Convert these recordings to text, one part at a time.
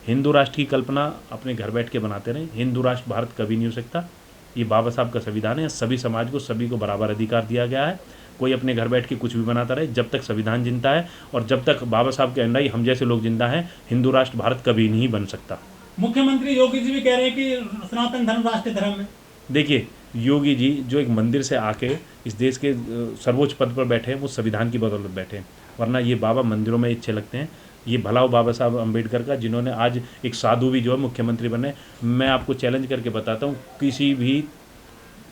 हिंदू राष्ट्र की कल्पना अपने घर बैठ के बनाते रहें। हिंदू राष्ट्र भारत कभी नहीं हो सकता। ये बाबा साहब का संविधान है, सभी समाज को, सभी को बराबर अधिकार दिया गया है। कोई अपने घर बैठ के कुछ भी बनाता रहे, जब तक संविधान जिंदा है और जब तक बाबा साहब के अनुयायी हम जैसे लोग जिंदा हैं, हिंदू राष्ट्र भारत कभी नहीं बन सकता। मुख्यमंत्री योगी जी भी कह रहे हैं कि सनातन धर्म राष्ट्रीय धर्म है। देखिए, योगी जी जो एक मंदिर से आके इस देश के सर्वोच्च पद पर बैठे हैं, वो संविधान की बदौलत बैठे हैं, वरना ये बाबा मंदिरों में अच्छे लगते हैं। ये भलाओ बाबा साहब अम्बेडकर का, जिन्होंने आज एक साधु भी जो है मुख्यमंत्री बने। मैं आपको चैलेंज करके बताता हूँ, किसी भी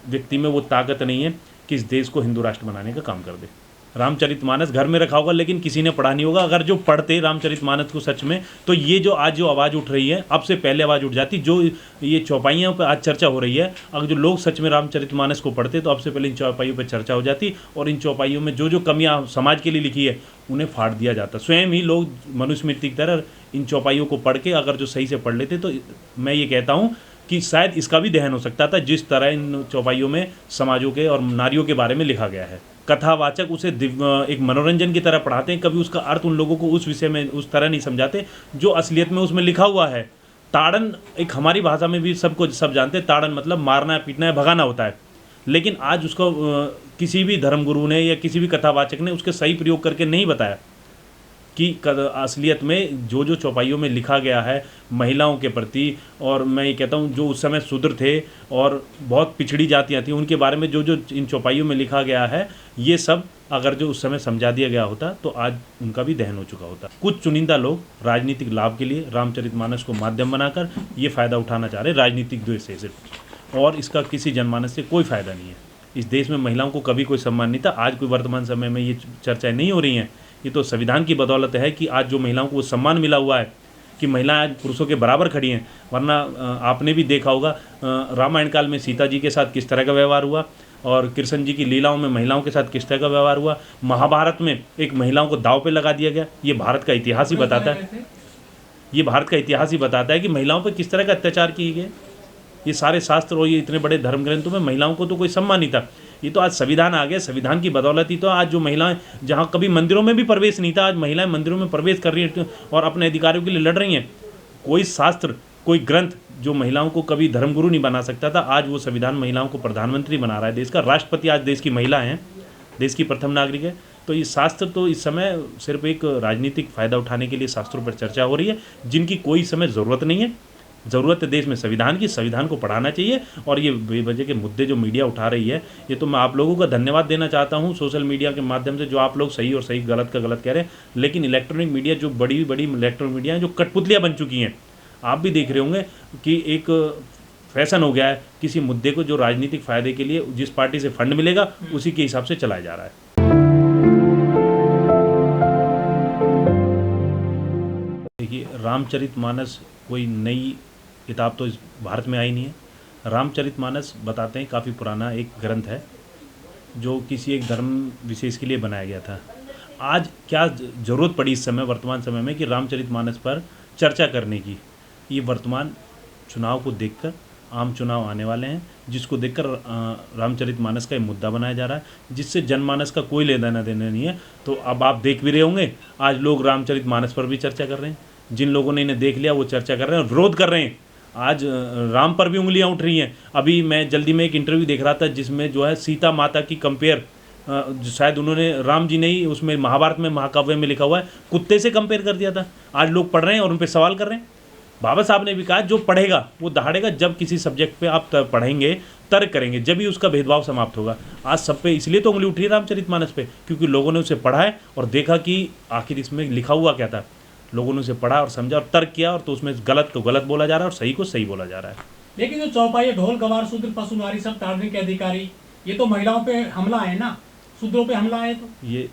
व्यक्ति में वो ताकत नहीं है कि इस देश को हिंदू राष्ट्र बनाने का काम कर दे। रामचरितमानस घर में रखा होगा लेकिन किसी ने पढ़ा नहीं होगा। अगर जो पढ़ते रामचरितमानस को सच में, तो ये जो आज जो आवाज़ उठ रही है, अब से पहले आवाज़ उठ जाती। जो ये चौपाइयों पर आज चर्चा हो रही है, अगर जो लोग सच में रामचरितमानस को पढ़ते तो अब से पहले इन चौपाइयों पर चर्चा हो जाती और इन चौपाइयों में जो जो कमियाँ समाज के लिए लिखी है उन्हें फाड़ दिया जाता। स्वयं ही लोग मनुस्मृति की तरह इन चौपाइयों को पढ़ के अगर जो सही से पढ़ लेते, तो मैं ये कहता हूँ कि शायद इसका भी दहन हो सकता था, जिस तरह इन चौपाइयों में समाजों के और नारियों के बारे में लिखा गया है। कथावाचक उसे एक मनोरंजन की तरह पढ़ाते हैं, कभी उसका अर्थ उन लोगों को उस विषय में उस तरह नहीं समझाते जो असलियत में उसमें लिखा हुआ है। ताड़न एक हमारी भाषा में भी सबको सब जानते हैं, ताड़न मतलब मारना, पीटना या भगाना होता है। लेकिन आज उसको किसी भी धर्मगुरु ने या किसी भी कथावाचक ने उसके सही प्रयोग करके नहीं बताया कि असलियत में जो जो चौपाइयों में लिखा गया है महिलाओं के प्रति, और मैं ये कहता हूँ जो उस समय शूद्र थे और बहुत पिछड़ी जातियाँ थी, उनके बारे में जो जो इन चौपाइयों में लिखा गया है, ये सब अगर जो उस समय समझा दिया गया होता तो आज उनका भी दहन हो चुका होता। कुछ चुनिंदा लोग राजनीतिक लाभ के लिए रामचरितमानस को माध्यम बनाकर ये फ़ायदा उठाना चाह रहे हैं, राजनीतिक द्वेष से सिर्फ, और इसका किसी जनमानस से कोई फ़ायदा नहीं है। इस देश में महिलाओं को कभी कोई सम्मान नहीं था। आज कोई वर्तमान समय में ये चर्चाएँ नहीं हो रही हैं, ये तो संविधान की बदौलत है कि आज जो महिलाओं को सम्मान मिला हुआ है कि महिलाएं आज पुरुषों के बराबर खड़ी हैं। वरना आपने भी देखा होगा रामायण काल में सीता जी के साथ किस तरह का व्यवहार हुआ और कृष्ण जी की लीलाओं में महिलाओं के साथ किस तरह का व्यवहार हुआ। महाभारत में एक महिलाओं को दांव पे लगा दिया गया। ये भारत का इतिहास ही बताता है, ये भारत का इतिहास ही बताता है कि महिलाओं पर किस तरह का अत्याचार किए गए। ये सारे शास्त्र और ये इतने बड़े धर्म ग्रंथों में महिलाओं को तो कोई सम्मान नहीं था। ये तो आज संविधान आ गया, संविधान की बदौलत ही तो आज जो महिलाएं, जहाँ कभी मंदिरों में भी प्रवेश नहीं था, आज महिलाएं मंदिरों में प्रवेश कर रही हैं और अपने अधिकारों के लिए लड़ रही हैं। कोई शास्त्र, कोई ग्रंथ जो महिलाओं को कभी धर्मगुरु नहीं बना सकता था, आज वो संविधान महिलाओं को प्रधानमंत्री बना रहा है। देश का राष्ट्रपति आज देश की महिला हैं, देश की प्रथम नागरिक है। तो ये शास्त्र तो इस समय सिर्फ एक राजनीतिक फ़ायदा उठाने के लिए शास्त्रों पर चर्चा हो रही है, जिनकी कोई समय ज़रूरत नहीं है। ज़रूरत है देश में संविधान की, संविधान को पढ़ाना चाहिए। और ये बेवजह के मुद्दे जो मीडिया उठा रही है, ये तो मैं आप लोगों का धन्यवाद देना चाहता हूँ सोशल मीडिया के माध्यम से, जो आप लोग सही और सही गलत का गलत कह रहे हैं। लेकिन इलेक्ट्रॉनिक मीडिया, जो बड़ी बड़ी इलेक्ट्रॉनिक मीडिया हैं, जो कठपुतलियाँ बन चुकी हैं, आप भी देख रहे होंगे कि एक फैशन हो गया है किसी मुद्दे को जो राजनीतिक फ़ायदे के लिए जिस पार्टी से फंड मिलेगा उसी के हिसाब से चलाया जा रहा है। देखिए, रामचरितमानस कोई नई किताब तो इस भारत में आई नहीं है। रामचरितमानस बताते हैं काफ़ी पुराना एक ग्रंथ है जो किसी एक धर्म विशेष के लिए बनाया गया था। आज क्या ज़रूरत पड़ी इस समय वर्तमान समय में कि रामचरितमानस पर चर्चा करने की। ये वर्तमान चुनाव को देखकर, आम चुनाव आने वाले हैं, जिसको देखकर रामचरितमानस का ये मुद्दा बनाया जा रहा है, जिससे जनमानस का कोई लेना देना नहीं है। तो अब आप देख भी रहे होंगे, आज लोग रामचरितमानस पर भी चर्चा कर रहे हैं। जिन लोगों ने इन्हें देख लिया वो चर्चा कर रहे हैं, विरोध कर रहे हैं। आज राम पर भी उंगलियां उठ रही हैं। अभी मैं जल्दी में एक इंटरव्यू देख रहा था जिसमें जो है सीता माता की कंपेयर, शायद उन्होंने, राम जी ने ही उसमें महाभारत में महाकाव्य में लिखा हुआ है, कुत्ते से कंपेयर कर दिया था। आज लोग पढ़ रहे हैं और उन पर सवाल कर रहे हैं। बाबा साहब ने भी कहा जो पढ़ेगा वो दहाड़ेगा। जब किसी सब्जेक्ट पे आप पढ़ेंगे, तर्क करेंगे, जब ही उसका भेदभाव समाप्त होगा। आज सब पे इसलिए तो उंगली उठ रही है रामचरितमानस पे, क्योंकि लोगों ने उसे पढ़ा है और देखा कि आखिर इसमें लिखा हुआ क्या था। लोगों ने उसे पढ़ा और समझा और तर्क किया, और तो उसमें गलत को गलत बोला जा रहा है और सही को सही बोला जा रहा है। लेकिन जो चौपाई, ढोल गवार, शूद्र पशु नारी सब ताड़ने के अधिकारी, ये तो महिलाओं पे हमला है ना, शूद्रों पे हमला है। तो ये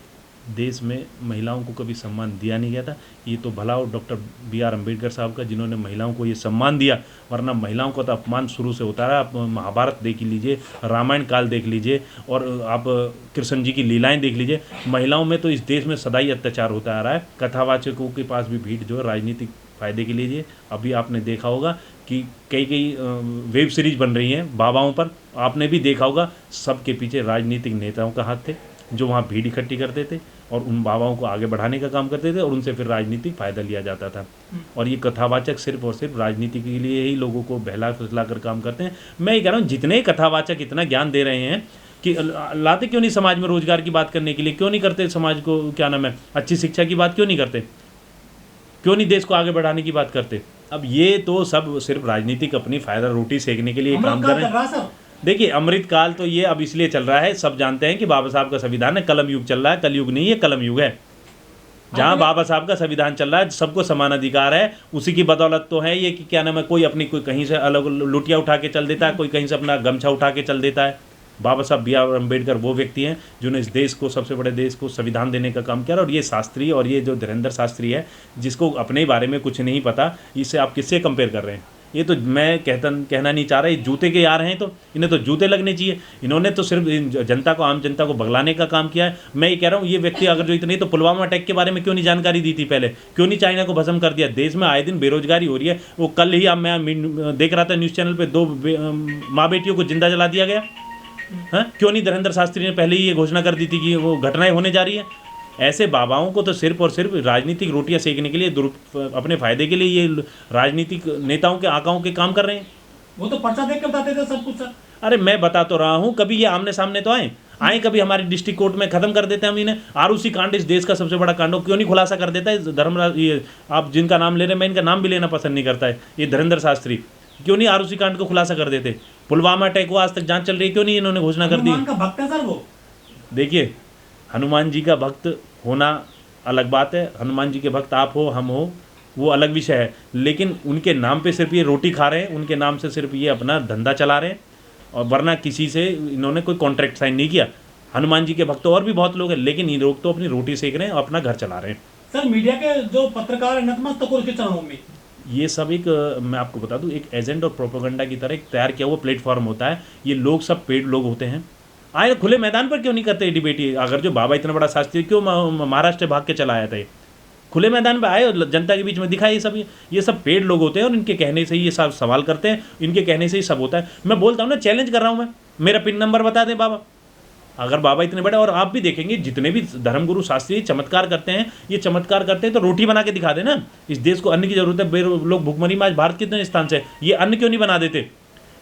देश में महिलाओं को कभी सम्मान दिया नहीं गया था। ये तो भला हो डॉक्टर B.R. अम्बेडकर साहब का, जिन्होंने महिलाओं को ये सम्मान दिया, वरना महिलाओं का तो अपमान शुरू से होता रहा। आप महाभारत देख लीजिए, रामायण काल देख लीजिए, और आप कृष्ण जी की लीलाएं देख लीजिए। महिलाओं में तो इस देश में सदा ही अत्याचार होता आ रहा है। कथावाचकों के पास भी भीड़ जो है राजनीतिक फ़ायदे के लिए। अभी आपने देखा होगा कि कई वेब सीरीज बन रही हैं बाबाओं पर, आपने भी देखा होगा, सबके पीछे राजनीतिक नेताओं का हाथ थे जो वहाँ भीड़ इकट्ठी करते थे और उन बाबाओं को आगे बढ़ाने का काम करते थे और उनसे फिर राजनीतिक फ़ायदा लिया जाता था। और ये कथावाचक सिर्फ और सिर्फ राजनीति के लिए ही लोगों को बहला फुसला कर काम करते हैं। मैं ये कह रहा हूँ जितने कथावाचक इतना ज्ञान दे रहे हैं कि लाते क्यों नहीं समाज में रोजगार की बात करने के लिए, क्यों नहीं करते समाज को क्या नाम है अच्छी शिक्षा की बात क्यों नहीं करते, क्यों नहीं देश को आगे बढ़ाने की बात करते। अब ये तो सब सिर्फ राजनीतिक अपनी फ़ायदा रोटी सेकने के लिए काम कर रहे हैं। देखिए अमृत काल तो ये अब इसलिए चल रहा है, सब जानते हैं कि बाबा साहब का संविधान है, कलम युग चल रहा है, कल युग नहीं है कलम युग है। जहाँ बाबा साहब का संविधान चल रहा है सबको समान अधिकार है, उसी की बदौलत तो है ये कि क्या नाम है कोई अपनी कोई कहीं से अलग लुटिया उठा के चल देता है, कोई कहीं से अपना गमछा उठा के चल देता है। बाबा साहब बी आर अम्बेडकर वो व्यक्ति हैं जिन्होंने इस देश को, सबसे बड़े देश को संविधान देने का काम किया। और ये शास्त्री और ये जो धीरेन्द्र शास्त्री है जिसको अपने बारे में कुछ नहीं पता, इससे आप किससे कंपेयर कर रहे हैं। ये तो मैं कहना नहीं चाह रहा, ये जूते के यार हैं तो इन्हें तो जूते लगने चाहिए। इन्होंने तो सिर्फ जनता को, आम जनता को भगलाने का काम किया है। मैं ये कह रहा हूँ ये व्यक्ति अगर जो इतनी तो पुलवामा अटैक के बारे में क्यों नहीं जानकारी दी थी पहले, क्यों नहीं चाइना को भस्म कर दिया। देश में आए दिन बेरोजगारी हो रही है। वो कल ही अब मैं देख रहा था न्यूज़ चैनल पर 2 माँ बेटियों को जिंदा जला दिया गया। हाँ, क्यों नहीं धीरेन्द्र शास्त्री ने पहले ही ये घोषणा कर दी थी कि वो घटनाएं होने जा रही है। ऐसे बाबाओं को तो सिर्फ और सिर्फ राजनीतिक रोटियां सेकने के लिए, अपने फायदे के लिए ये राजनीतिक नेताओं के आकाओं के काम कर रहे हैं। वो तो पर्चा देख के बताते थे सब कुछ सर। अरे मैं बता तो रहा हूँ, कभी ये आमने सामने तो आए कभी हमारी डिस्ट्रिक्ट कोर्ट में खत्म कर देते हैं हम इन्हें। आरुषि कांड इस देश का सबसे बड़ा कांड क्यों नहीं खुलासा कर देता है धर्मराज, ये आप जिनका नाम ले रहे हैं मैं इनका नाम भी लेना पसंद नहीं करता है, ये धीरेन्द्र शास्त्री क्यों नहीं आरुषि कांड को खुलासा कर देते। पुलवामा अटैक हुआ, आज तक जांच चल रही है, क्यों नहीं इन्होंने घोषणा कर दी। हनुमान का भक्त है सर वो। देखिए हनुमान जी का भक्त होना अलग बात है, हनुमान जी के भक्त आप हो हम हो वो अलग विषय है, लेकिन उनके नाम पे सिर्फ ये रोटी खा रहे हैं, उनके नाम से सिर्फ ये अपना धंधा चला रहे हैं, और वरना किसी से इन्होंने कोई कॉन्ट्रैक्ट साइन नहीं किया। हनुमान जी के भक्त और भी बहुत लोग हैं, लेकिन ये लोग तो अपनी रोटी सेक रहे हैं और अपना घर चला रहे हैं। सर मीडिया के जो पत्रकार है नतमस्तक हो उनके चरणों में, ये सब एक मैं आपको बता दूं एक एजेंट और प्रोपेगेंडा की तरह एक तैयार किया हुआ प्लेटफॉर्म होता है। ये लोग सब पेड लोग होते हैं। आए खुले मैदान पर क्यों नहीं करते डिबेट। अगर जो बाबा इतना बड़ा शास्त्री क्यों महाराष्ट्र भाग के चला आया था, ये खुले मैदान पर आए और जनता के बीच में दिखाए। ये सब पेड लोग होते हैं और इनके कहने से ही ये सब सवाल करते हैं, इनके कहने से ही सब होता है। मैं बोलता हूँ ना, चैलेंज कर रहा हूँ मैं, मेरा पिन नंबर बता दें बाबा। अगर बाबा इतने बड़े, और आप भी देखेंगे जितने भी धर्मगुरु शास्त्री चमत्कार करते हैं, ये चमत्कार करते हैं तो रोटी बना के दिखा देना। इस देश को अन्न की जरूरत है, लोग भुखमरी में आज भारत कितने स्थान से, ये अन्न क्यों नहीं बना देते,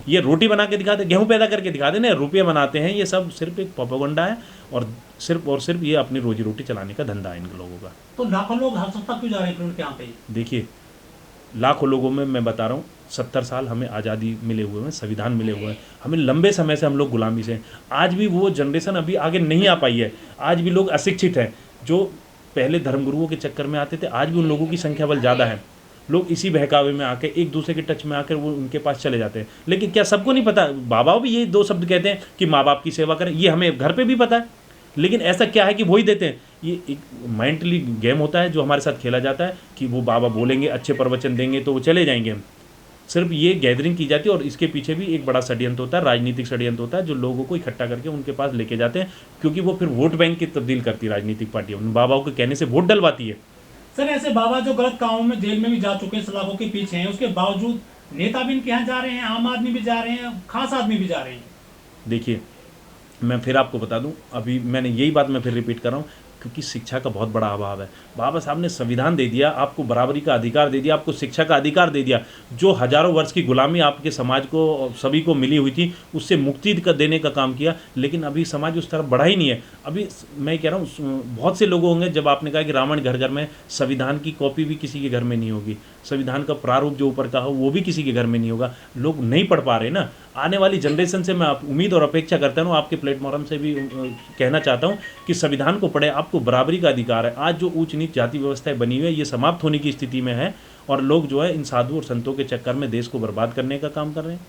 ये रोटी बना के दिखाते, गेहूं पैदा करके दिखा देना, रुपये बनाते हैं। ये सब सिर्फ एक प्रोपेगेंडा है और सिर्फ ये अपनी रोजी रोटी चलाने का धंधा है इन लोगों का। तो लाखों लोग हर सप्ताह क्यों जा रहे हैं उनके यहाँ पे। देखिए लाखों लोगों में मैं बता रहा हूँ, 70 साल हमें आज़ादी मिले हुए हैं, संविधान मिले हुए हैं, हमें लंबे समय से हम लोग गुलामी से हैं। आज भी वो जनरेशन अभी आगे नहीं आ पाई है, आज भी लोग अशिक्षित हैं। जो पहले धर्मगुरुओं के चक्कर में आते थे, आज भी उन लोगों की संख्या बल ज़्यादा है। लोग इसी बहकावे में आके एक दूसरे के टच में आकर वो उनके पास चले जाते हैं। लेकिन क्या सबको नहीं पता, बाबा भी ये 2 शब्द कहते हैं कि माँ बाप की सेवा करें, ये हमें घर पे भी पता है, लेकिन ऐसा क्या है कि वही देते हैं। ये एक मेंटली गेम होता है जो हमारे साथ खेला जाता है कि वो बाबा बोलेंगे, अच्छे प्रवचन देंगे तो वो चले जाएंगे हम। सिर्फ ये गैदरिंग की जाती है और इसके पीछे भी एक बड़ा षड्यंत्र होता है, राजनीतिक षड्यंत्र होता है, जो लोगों को इकट्ठा करके उनके पास लेके जाते हैं, क्योंकि वो फिर वोट बैंक की तब्दील करती है राजनीतिक पार्टियाँ, उन बाबाओं के कहने से वोट डलवाती है। सर ऐसे बाबा जो गलत कामों में जेल में भी जा चुके हैं, सलाखों के पीछे हैं, उसके बावजूद नेता भी इनके यहाँ जा रहे हैं, आम आदमी भी जा रहे हैं, खास आदमी भी जा रहे हैं। देखिए मैं फिर आपको बता दूं, अभी मैंने यही बात मैं फिर रिपीट कर रहा हूँ, क्योंकि शिक्षा का बहुत बड़ा अभाव है। बाबा साहब ने संविधान दे दिया, आपको बराबरी का अधिकार दे दिया, आपको शिक्षा का अधिकार दे दिया। जो हजारों वर्ष की गुलामी आपके समाज को, सभी को मिली हुई थी, उससे मुक्ति देने का काम किया, लेकिन अभी समाज उस तरफ बढ़ा ही नहीं है। अभी मैं कह रहा हूँ बहुत से लोग होंगे, जब आपने कहा कि रावण घर घर में, संविधान की कॉपी भी किसी के घर में नहीं होगी, संविधान का प्रारूप जो ऊपर का हो वो भी किसी के घर में नहीं होगा। लोग नहीं पढ़ पा रहे ना। आने वाली जनरेशन से मैं उम्मीद और अपेक्षा करता हूँ, आपके प्लेटफॉर्म से भी कहना चाहता हूँ कि संविधान को पढ़े, आपको बराबरी का अधिकार है। आज जो ऊंच नीच जाति व्यवस्थाएं बनी हुई है, ये समाप्त होने की स्थिति में है, और लोग जो है इन साधु और संतों के चक्कर में देश को बर्बाद करने का काम कर रहे हैं।